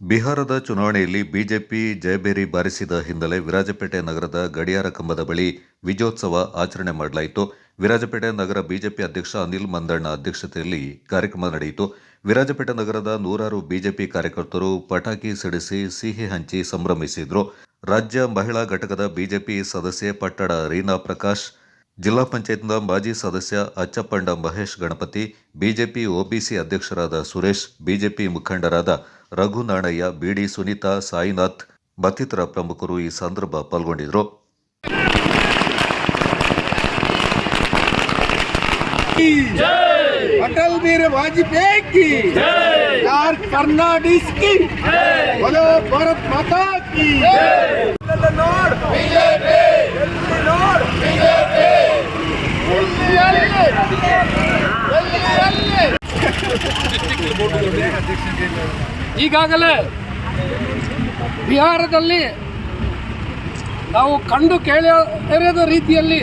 ಬಿಹಾರದ ಚುನಾವಣೆಯಲ್ಲಿ ಬಿಜೆಪಿ ಜಯಭೇರಿ ಬಾರಿಸಿದ ಹಿನ್ನೆಲೆ ವಿರಾಜಪೇಟೆ ನಗರದ ಗಡಿಯಾರ ಕಂಬದ ಬಳಿ ವಿಜಯೋತ್ಸವ ಆಚರಣೆ ಮಾಡಲಾಯಿತು. ವಿರಾಜಪೇಟೆ ನಗರ ಬಿಜೆಪಿ ಅಧ್ಯಕ್ಷ ಅನಿಲ್ ಮಂದಣ್ಣ ಅಧ್ಯಕ್ಷತೆಯಲ್ಲಿ ಕಾರ್ಯಕ್ರಮ ನಡೆಯಿತು. ವಿರಾಜಪೇಟೆ ನಗರದ ನೂರಾರು ಬಿಜೆಪಿ ಕಾರ್ಯಕರ್ತರು ಪಟಾಕಿ ಸಿಡಿಸಿ ಸಿಹಿ ಹಂಚಿ ಸಂಭ್ರಮಿಸಿದರು. ರಾಜ್ಯ ಮಹಿಳಾ ಘಟಕದ ಬಿಜೆಪಿ ಸದಸ್ಯೆ ಪಟ್ಟಣ ರೀನಾ ಪ್ರಕಾಶ್, ಜಿಲ್ಲಾ ಪಂಚಾಯತ್ನ ಮಾಜಿ ಸದಸ್ಯ ಅಚ್ಚಪ್ಪಂಡ ಮಹೇಶ್ ಗಣಪತಿ, ಬಿಜೆಪಿ ಒಬಿಸಿ ಅಧ್ಯಕ್ಷರಾದ ಸುರೇಶ್, ಬಿಜೆಪಿ ಮುಖಂಡರಾದ ರಘು ನಾಣಯ್ಯ, ಬಿಡಿ ಸುನೀತಾ, ಸಾಯಿನಾಥ್ ಮತ್ತಿತರ ಪ್ರಮುಖರು ಈ ಸಂದರ್ಭ ಪಾಲ್ಗೊಂಡಿದ್ದರು. अटल बिहारी वाजपेयी की यार फर्नांडिस की बोलो भारत माता की नोड बीजेपी नोड बीजेपी ಈಗಾಗಲೇ ಬಿಹಾರದಲ್ಲಿ ನಾವು ಕಂಡು ಕೇಳದ ರೀತಿಯಲ್ಲಿ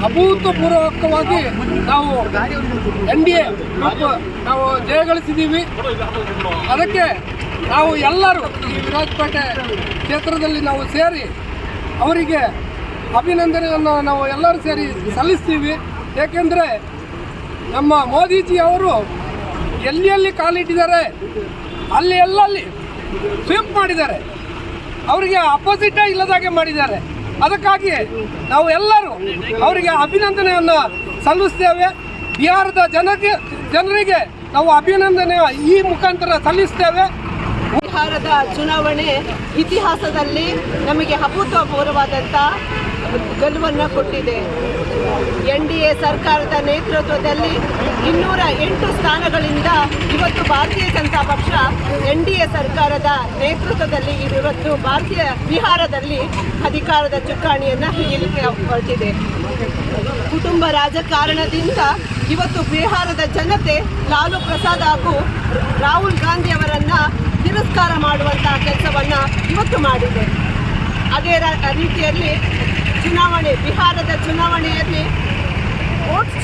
ಅಭೂತಪೂರ್ವಕವಾಗಿ ನಾವು NDA ನಾವು ಜಯಗಳಿಸಿದ್ದೀವಿ. ಅದಕ್ಕೆ ನಾವು ಎಲ್ಲರೂ ಈ ವಿರಾಜಪೇಟೆ ಕ್ಷೇತ್ರದಲ್ಲಿ ನಾವು ಸೇರಿ ಅವರಿಗೆ ಅಭಿನಂದನೆಯನ್ನು ನಾವು ಎಲ್ಲರೂ ಸೇರಿ ಸಲ್ಲಿಸ್ತೀವಿ. ಏಕೆಂದರೆ ನಮ್ಮ ಮೋದಿಜಿ ಅವರು ಎಲ್ಲಿ ಕಾಲಿಟ್ಟಿದ್ದಾರೆ ಅಲ್ಲಿ ಸ್ವೀಪ್ ಮಾಡಿದ್ದಾರೆ, ಅವರಿಗೆ ಅಪೋಸಿಟೇ ಇಲ್ಲದಾಗೆ ಮಾಡಿದ್ದಾರೆ. ಅದಕ್ಕಾಗಿ ನಾವು ಎಲ್ಲರೂ ಅವರಿಗೆ ಅಭಿನಂದನೆಯನ್ನು ಸಲ್ಲಿಸ್ತೇವೆ. ಬಿಹಾರದ ಜನರಿಗೆ ನಾವು ಅಭಿನಂದನೆ ಈ ಮುಖಾಂತರ ಸಲ್ಲಿಸ್ತೇವೆ. ಬಿಹಾರದ ಚುನಾವಣೆ ಇತಿಹಾಸದಲ್ಲಿ ನಮಗೆ ಅಭೂತಪೂರ್ವವಾದಂಥ ಗೆಲುವನ್ನು ಕೊಟ್ಟಿದೆ. NDA ಸರ್ಕಾರದ ನೇತೃತ್ವದಲ್ಲಿ 208 ಸ್ಥಾನಗಳಿಂದ ಇವತ್ತು ಭಾರತೀಯ ಜನತಾ ಪಕ್ಷ NDA ಸರ್ಕಾರದ ನೇತೃತ್ವದಲ್ಲಿ ಇವತ್ತು ಬಿಹಾರದಲ್ಲಿ ಅಧಿಕಾರದ ಚುಕ್ಕಾಣಿಯನ್ನು ಹಿಡಿಯಲಿಕ್ಕೆ ಹೊರಟಿದೆ. ಕುಟುಂಬ ರಾಜಕಾರಣದಿಂದ ಇವತ್ತು ಬಿಹಾರದ ಜನತೆ ಲಾಲು ಪ್ರಸಾದ್ ಹಾಗೂ ರಾಹುಲ್ ಗಾಂಧಿ ಅವರನ್ನು ತಿರಸ್ಕಾರ ಮಾಡುವಂತಹ ಕೆಲಸವನ್ನು ಇವತ್ತು ಮಾಡಿದೆ. ಅದೇ ರೀತಿಯಲ್ಲಿ ಬಿಹಾರದ ಚುನಾವಣೆಯಲ್ಲಿ ವೋಟ್ಸ್